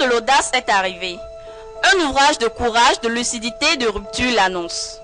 de l'audace est arrivé. Un ouvrage de courage, de lucidité, de rupture l'annonce.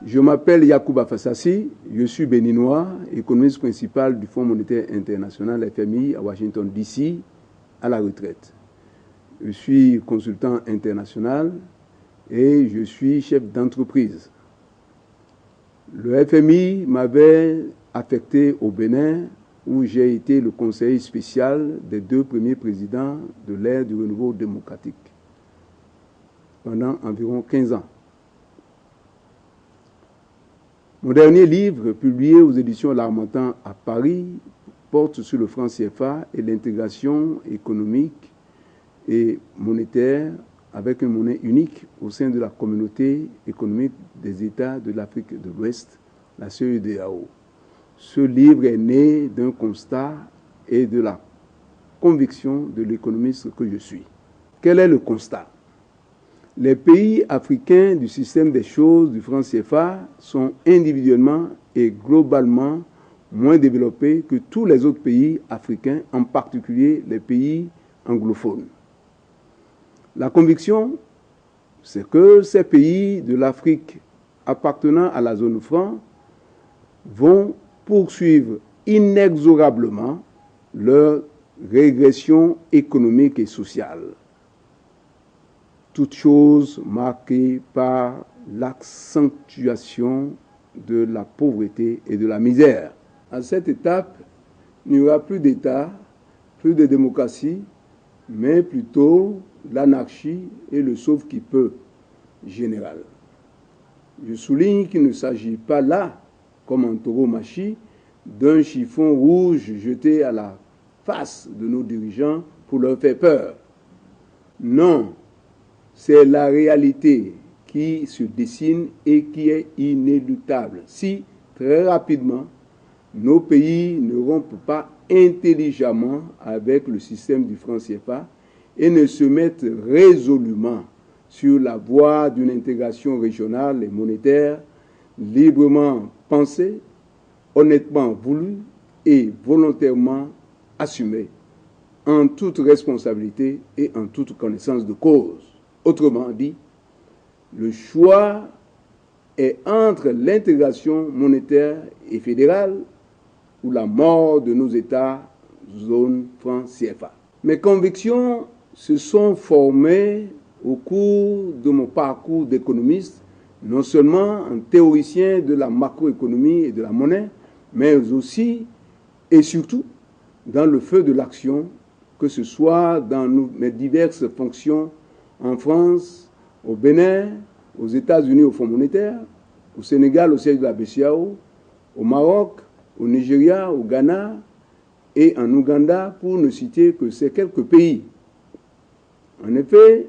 Je m'appelle Yacouba Fassassi, je suis béninois, économiste principal du Fonds monétaire international FMI à Washington DC, à la retraite. Je suis consultant international et je suis chef d'entreprise. Le FMI m'avait affecté au Bénin où j'ai été le conseiller spécial des 2 premiers présidents de l'ère du renouveau démocratique pendant environ 15 ans. Mon dernier livre, publié aux éditions L'Harmattan à Paris, porte sur le franc CFA et l'intégration économique et monétaire avec une monnaie unique au sein de la communauté économique des États de l'Afrique de l'Ouest, la CEDEAO. Ce livre est né d'un constat et de la conviction de l'économiste que je suis. Quel est le constat ? Les pays africains du système des choses du franc CFA sont individuellement et globalement moins développés que tous les autres pays africains, en particulier les pays anglophones. La conviction, c'est que ces pays de l'Afrique appartenant à la zone franc vont poursuivre inexorablement leur régression économique et sociale. Toute chose marquée par l'accentuation de la pauvreté et de la misère. À cette étape, il n'y aura plus d'État, plus de démocratie, mais plutôt l'anarchie et le sauve-qui-peut général. Je souligne qu'il ne s'agit pas là, comme en tauromachie, d'un chiffon rouge jeté à la face de nos dirigeants pour leur faire peur. Non, c'est la réalité qui se dessine et qui est inéluctable. Si, très rapidement, nos pays ne rompent pas intelligemment avec le système du franc CFA et ne se mettent résolument sur la voie d'une intégration régionale et monétaire librement pensée, honnêtement voulue et volontairement assumée, en toute responsabilité et en toute connaissance de cause. Autrement dit, le choix est entre l'intégration monétaire et fédérale ou la mort de nos États zone franc CFA. Mes convictions se sont formées au cours de mon parcours d'économiste, non seulement en théoricien de la macroéconomie et de la monnaie, mais aussi et surtout dans le feu de l'action, que ce soit dans mes diverses fonctions en France, au Bénin, aux États-Unis au Fonds monétaire, au Sénégal au siège de la BCEAO, au Maroc, au Nigeria, au Ghana et en Ouganda, pour ne citer que ces quelques pays. En effet,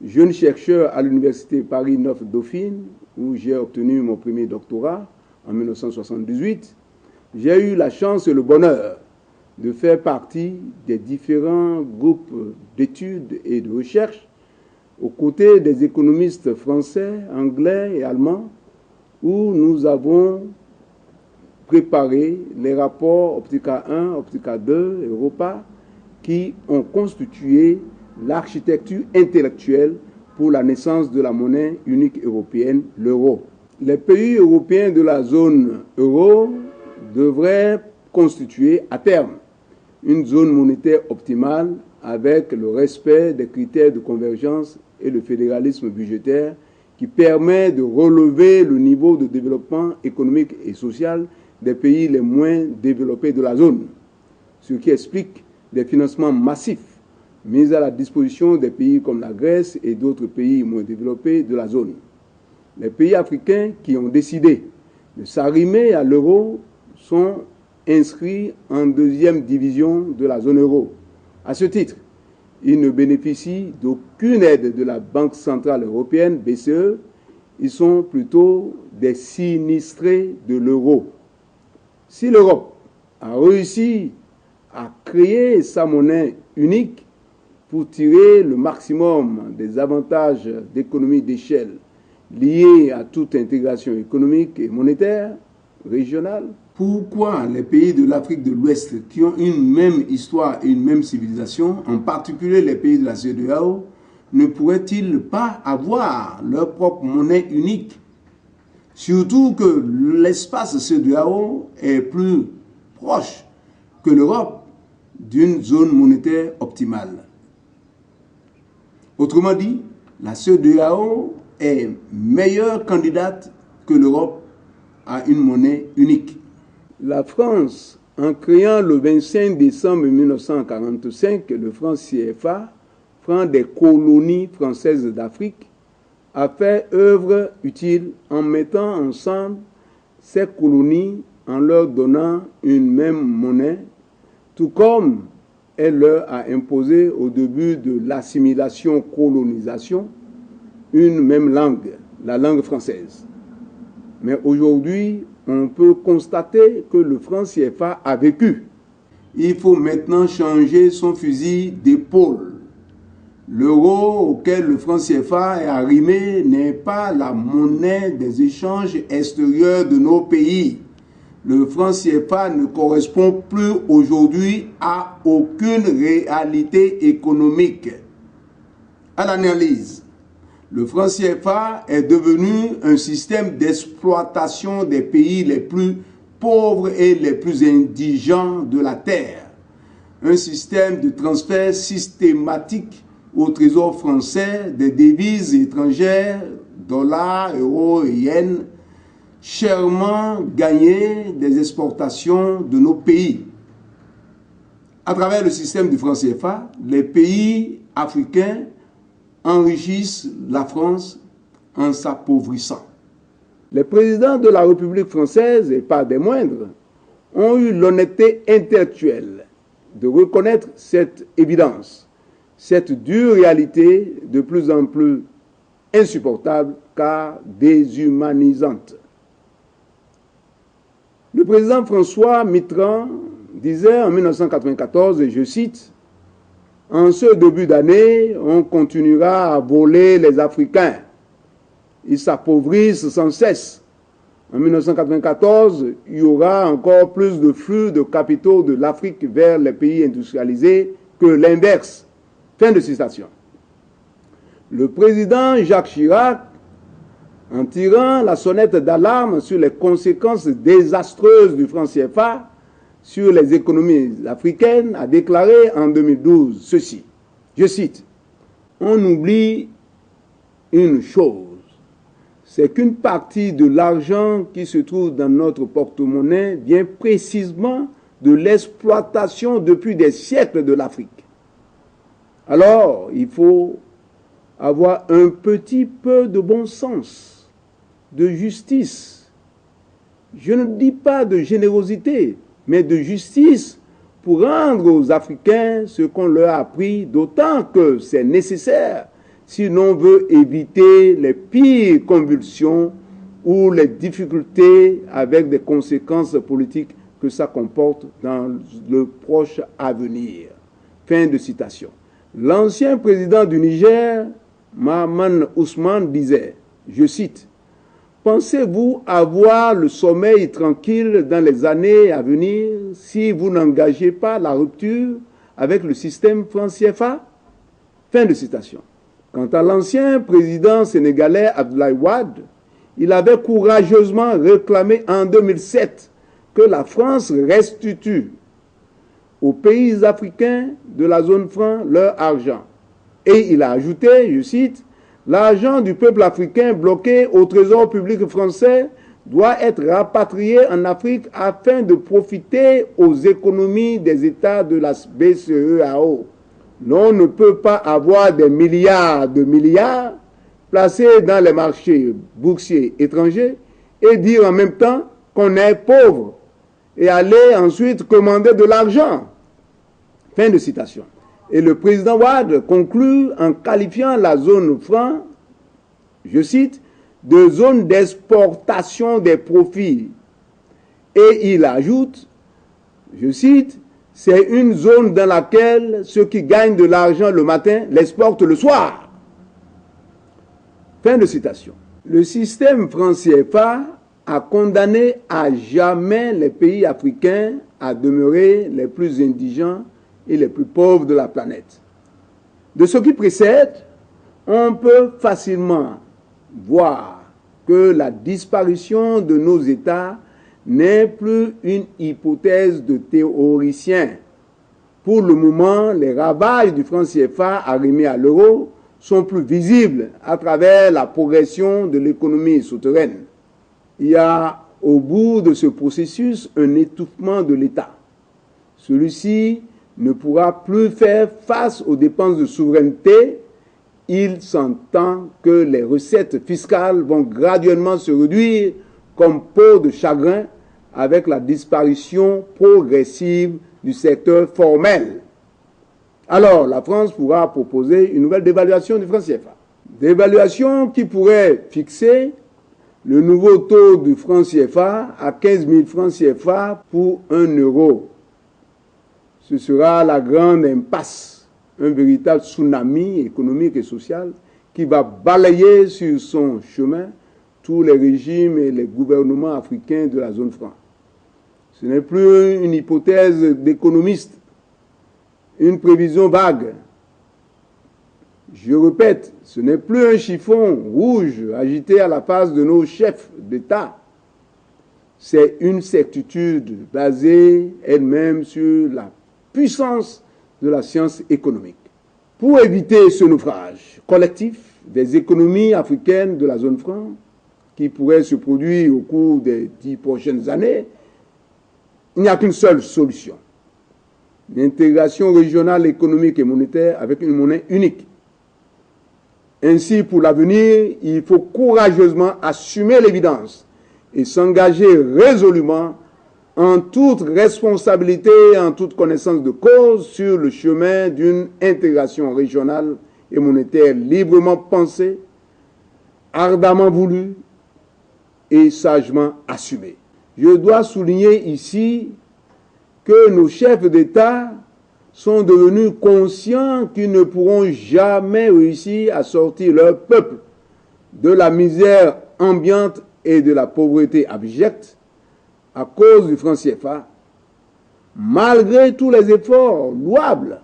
jeune chercheur à l'université Paris 9 Dauphine, où j'ai obtenu mon premier doctorat en 1978, j'ai eu la chance et le bonheur de faire partie des différents groupes d'études et de recherche aux côtés des économistes français, anglais et allemands, où nous avons préparé les rapports Optica 1, Optica 2, Europa, qui ont constitué l'architecture intellectuelle pour la naissance de la monnaie unique européenne, l'euro. Les pays européens de la zone euro devraient constituer à terme une zone monétaire optimale avec le respect des critères de convergence et le fédéralisme budgétaire qui permet de relever le niveau de développement économique et social des pays les moins développés de la zone, ce qui explique des financements massifs mis à la disposition des pays comme la Grèce et d'autres pays moins développés de la zone. Les pays africains qui ont décidé de s'arrimer à l'euro sont inscrits en 2e division de la zone euro. À ce titre, ils ne bénéficient d'aucune aide de la Banque centrale européenne, BCE. Ils sont plutôt des sinistrés de l'euro. Si l'Europe a réussi à créer sa monnaie unique pour tirer le maximum des avantages d'économie d'échelle liés à toute intégration économique et monétaire régionale. Pourquoi les pays de l'Afrique de l'Ouest qui ont une même histoire et une même civilisation, en particulier les pays de la CEDEAO, ne pourraient-ils pas avoir leur propre monnaie unique? Surtout que l'espace CEDEAO est plus proche que l'Europe d'une zone monétaire optimale. Autrement dit, la CEDEAO est meilleure candidate que l'Europe à une monnaie unique. La France, en créant le 25 décembre 1945 le franc CFA, franc des colonies françaises d'Afrique, a fait œuvre utile en mettant ensemble ces colonies en leur donnant une même monnaie, tout comme elle leur a imposé au début de l'assimilation-colonisation une même langue, la langue française. Mais aujourd'hui, on peut constater que le franc CFA a vécu. Il faut maintenant changer son fusil d'épaule. L'euro auquel le franc CFA est arrimé n'est pas la monnaie des échanges extérieurs de nos pays. Le franc CFA ne correspond plus aujourd'hui à aucune réalité économique. À l'analyse, le franc CFA est devenu un système d'exploitation des pays les plus pauvres et les plus indigents de la terre. Un système de transfert systématique au trésor français des devises étrangères, dollars, euros et yens, chèrement gagnées des exportations de nos pays. À travers le système du franc CFA, les pays africains enrichissent la France en s'appauvrissant. Les présidents de la République française, et pas des moindres, ont eu l'honnêteté intellectuelle de reconnaître cette évidence, cette dure réalité de plus en plus insupportable car déshumanisante. Le président François Mitterrand disait en 1994, et je cite, « En ce début d'année, on continuera à voler les Africains. Ils s'appauvrissent sans cesse. En 1994, il y aura encore plus de flux de capitaux de l'Afrique vers les pays industrialisés que l'inverse. » Fin de citation. Le président Jacques Chirac, en tirant la sonnette d'alarme sur les conséquences désastreuses du franc CFA sur les économies africaines, a déclaré en 2012 ceci, je cite, « On oublie une chose, c'est qu'une partie de l'argent qui se trouve dans notre porte-monnaie vient précisément de l'exploitation depuis des siècles de l'Afrique. Alors, il faut avoir un petit peu de bon sens, de justice. Je ne dis pas de générosité, mais de justice pour rendre aux Africains ce qu'on leur a appris, d'autant que c'est nécessaire si l'on veut éviter les pires convulsions ou les difficultés avec des conséquences politiques que ça comporte dans le proche avenir. » Fin de citation. L'ancien président du Niger, Mahaman Ousmane, disait, je cite, « Pensez-vous avoir le sommeil tranquille dans les années à venir si vous n'engagez pas la rupture avec le système franc CFA ?» Fin de citation. Quant à l'ancien président sénégalais Abdoulaye Wade, il avait courageusement réclamé en 2007 que la France restitue aux pays africains de la zone franc leur argent. Et il a ajouté, je cite, « L'argent du peuple africain bloqué au trésor public français doit être rapatrié en Afrique afin de profiter aux économies des États de la BCEAO. L'on ne peut pas avoir des milliards de milliards placés dans les marchés boursiers étrangers et dire en même temps qu'on est pauvre et aller ensuite commander de l'argent. » Fin de citation. Et le président Wade conclut en qualifiant la zone franc, je cite, de zone d'exportation des profits. Et il ajoute, je cite, c'est une zone dans laquelle ceux qui gagnent de l'argent le matin l'exportent le soir. Fin de citation. Le système franc CFA a condamné à jamais les pays africains à demeurer les plus indigents et les plus pauvres de la planète. De ce qui précède, on peut facilement voir que la disparition de nos États n'est plus une hypothèse de théoricien. Pour le moment, les ravages du franc CFA arrimé à l'euro sont plus visibles à travers la progression de l'économie souterraine. Il y a au bout de ce processus un étouffement de l'État. Celui-ci ne pourra plus faire face aux dépenses de souveraineté. Il s'entend que les recettes fiscales vont graduellement se réduire comme peau de chagrin avec la disparition progressive du secteur formel. Alors, la France pourra proposer une nouvelle dévaluation du franc CFA. Dévaluation qui pourrait fixer le nouveau taux du franc CFA à 15 000 francs CFA pour 1 euro. Ce sera la grande impasse, un véritable tsunami économique et social qui va balayer sur son chemin tous les régimes et les gouvernements africains de la zone franc. Ce n'est plus une hypothèse d'économiste, une prévision vague. Je répète, ce n'est plus un chiffon rouge agité à la face de nos chefs d'État. C'est une certitude basée elle-même sur la puissance de la science économique. Pour éviter ce naufrage collectif des économies africaines de la zone franc, qui pourrait se produire au cours des 10 prochaines années, il n'y a qu'une seule solution. L'intégration régionale économique et monétaire avec une monnaie unique. Ainsi, pour l'avenir, il faut courageusement assumer l'évidence et s'engager résolument en toute responsabilité et en toute connaissance de cause sur le chemin d'une intégration régionale et monétaire librement pensée, ardemment voulue et sagement assumée. Je dois souligner ici que nos chefs d'État sont devenus conscients qu'ils ne pourront jamais réussir à sortir leur peuple de la misère ambiante et de la pauvreté abjecte à cause du franc CFA, malgré tous les efforts louables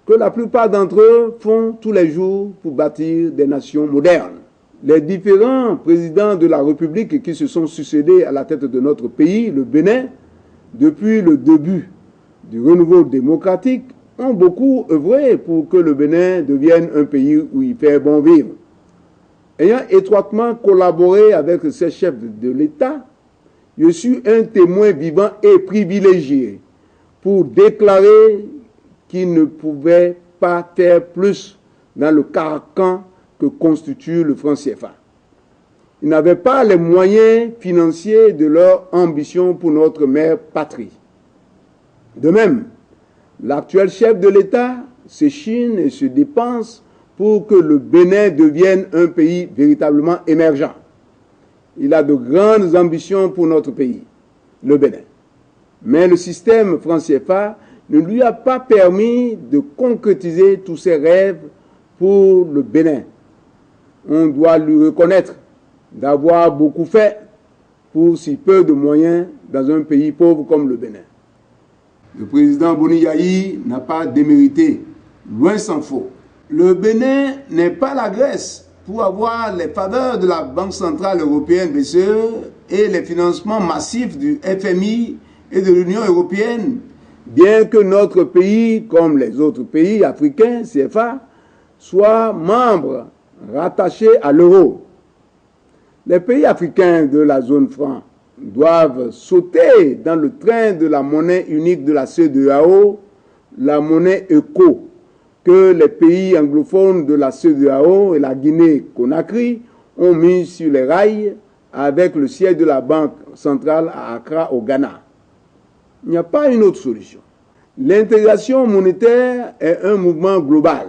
que la plupart d'entre eux font tous les jours pour bâtir des nations modernes. Les différents présidents de la République qui se sont succédés à la tête de notre pays, le Bénin, depuis le début du renouveau démocratique, ont beaucoup œuvré pour que le Bénin devienne un pays où il fait bon vivre. Ayant étroitement collaboré avec ces chefs de l'État, je suis un témoin vivant et privilégié pour déclarer qu'ils ne pouvaient pas faire plus dans le carcan que constitue le franc CFA. Ils n'avaient pas les moyens financiers de leur ambition pour notre mère patrie. De même, l'actuel chef de l'État s'échine et se dépense pour que le Bénin devienne un pays véritablement émergent. Il a de grandes ambitions pour notre pays, le Bénin. Mais le système franc CFA ne lui a pas permis de concrétiser tous ses rêves pour le Bénin. On doit lui reconnaître d'avoir beaucoup fait pour si peu de moyens dans un pays pauvre comme le Bénin. Le président Boni Yayi n'a pas démérité, loin s'en faut. Le Bénin n'est pas la Grèce pour avoir les faveurs de la Banque centrale européenne BCE et les financements massifs du FMI et de l'Union européenne, bien que notre pays, comme les autres pays africains, CFA, soit membre rattaché à l'euro. Les pays africains de la zone franc doivent sauter dans le train de la monnaie unique de la CEDEAO, la monnaie ECO, que les pays anglophones de la CEDEAO et la Guinée-Conakry ont mis sur les rails avec le siège de la Banque centrale à Accra, au Ghana. Il n'y a pas une autre solution. L'intégration monétaire est un mouvement global.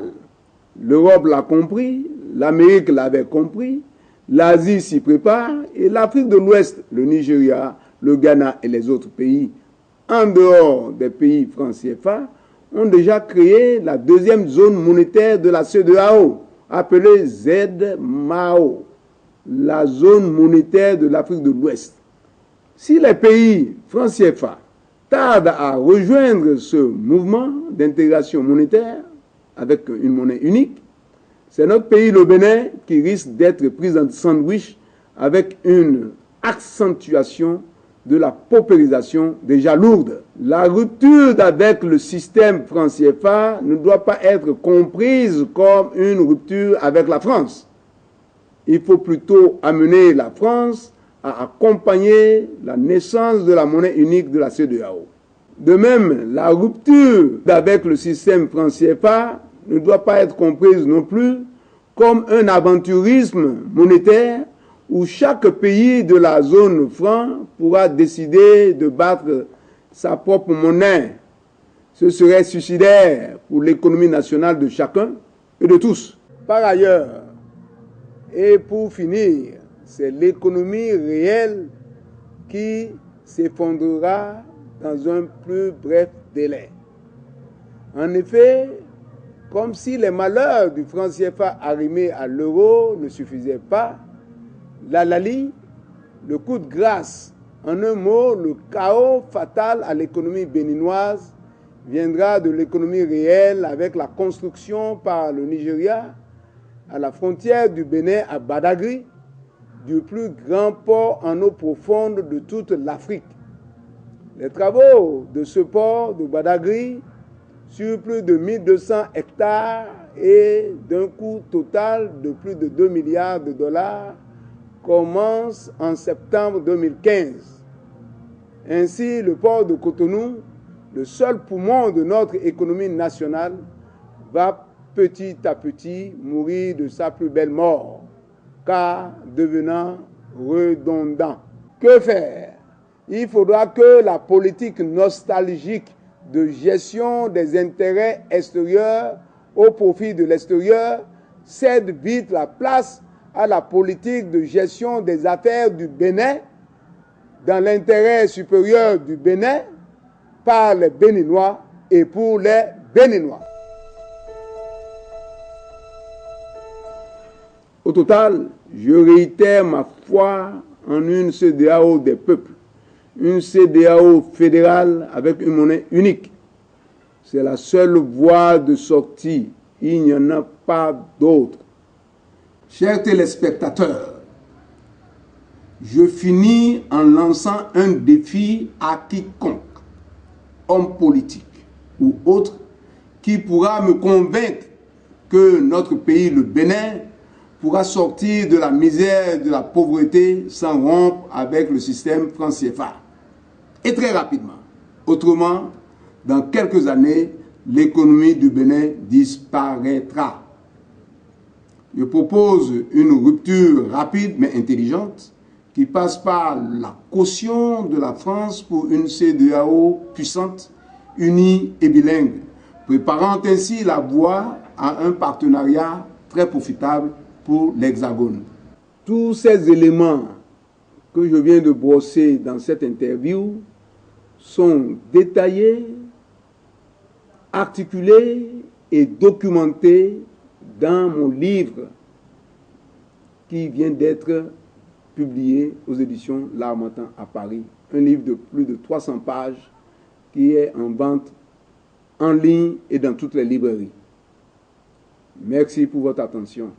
L'Europe l'a compris, l'Amérique l'avait compris, l'Asie s'y prépare et l'Afrique de l'Ouest, le Nigeria, le Ghana et les autres pays en dehors des pays francs CFA, ont déjà créé la deuxième zone monétaire de la CEDEAO, appelée ZMAO, la zone monétaire de l'Afrique de l'Ouest. Si les pays francs CFA tardent à rejoindre ce mouvement d'intégration monétaire avec une monnaie unique, c'est notre pays, le Bénin, qui risque d'être pris en sandwich avec une accentuation de la paupérisation déjà lourde. La rupture avec le système franc CFA ne doit pas être comprise comme une rupture avec la France. Il faut plutôt amener la France à accompagner la naissance de la monnaie unique de la CEDEAO. De même, la rupture avec le système franc CFA ne doit pas être comprise non plus comme un aventurisme monétaire où chaque pays de la zone franc pourra décider de battre sa propre monnaie. Ce serait suicidaire pour l'économie nationale de chacun et de tous. Par ailleurs, et pour finir, c'est l'économie réelle qui s'effondrera dans un plus bref délai. En effet, comme si les malheurs du franc CFA arrimé à l'euro ne suffisaient pas, la Lali, le coup de grâce, en un mot, le chaos fatal à l'économie béninoise viendra de l'économie réelle avec la construction par le Nigeria, à la frontière du Bénin à Badagry, du plus grand port en eau profonde de toute l'Afrique. Les travaux de ce port de Badagry, sur plus de 1200 hectares et d'un coût total de plus de 2 milliards de dollars, commence en septembre 2015. Ainsi, le port de Cotonou, le seul poumon de notre économie nationale, va petit à petit mourir de sa plus belle mort, car devenant redondant. Que faire? Il faudra que la politique nostalgique de gestion des intérêts extérieurs au profit de l'extérieur cède vite la place à la politique de gestion des affaires du Bénin dans l'intérêt supérieur du Bénin par les Béninois et pour les Béninois. Au total, je réitère ma foi en une CEDEAO des peuples, une CEDEAO fédérale avec une monnaie unique. C'est la seule voie de sortie. Il n'y en a pas d'autre. Chers téléspectateurs, je finis en lançant un défi à quiconque, homme politique ou autre, qui pourra me convaincre que notre pays, le Bénin, pourra sortir de la misère et de la pauvreté sans rompre avec le système franc CFA. Et très rapidement. Autrement, dans quelques années, l'économie du Bénin disparaîtra. Je propose une rupture rapide mais intelligente qui passe par la caution de la France pour une CEDEAO puissante, unie et bilingue, préparant ainsi la voie à un partenariat très profitable pour l'Hexagone. Tous ces éléments que je viens de brosser dans cette interview sont détaillés, articulés et documentés dans mon livre qui vient d'être publié aux éditions L'Harmattan à Paris. Un livre de plus de 300 pages qui est en vente en ligne et dans toutes les librairies. Merci pour votre attention.